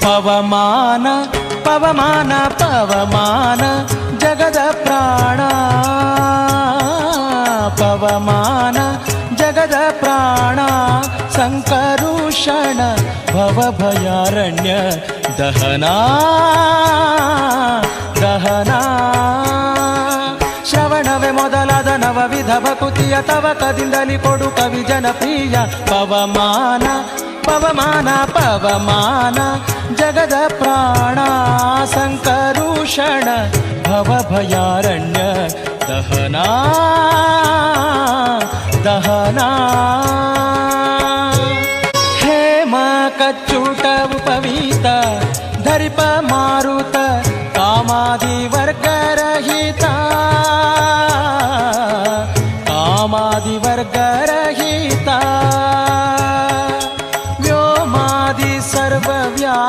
ಪವಮಾನ ಪವಮಾನ ಪವಮಾನ ಜಗದ ಪ್ರಾಣ ಪವಮಾನ ಜಗದ ಪ್ರಾಣ ಸಂಕರುಷಣ ಭವಭಯಾರಣ್ಯ ದಹನಾ ದಹನಾ ಶ್ರವಣವೇ ಮೊದಲಾದ ನವವಿಧ ಭಕುತಿಯ ತವಕದಿಂದಲಿ ಕೊಡು ಕವಿ ಜನಪ್ರಿಯ ಪವಮಾನ ಪವಮಾನ ಪವಮಾನ ಜಗದ ಪ್ರಾಣ ಸಂಕರುಷಣ ಭವಭಯಾರಣ್ಯ ದಹನಾ ದಹನಾ ಹೇಮ ಕಚ್ಚುಟ ಉಪವೀತ ಧರಿಪ ಮಾರುತ ಕಾಮಾದಿ ವರ್ಗರಹಿತ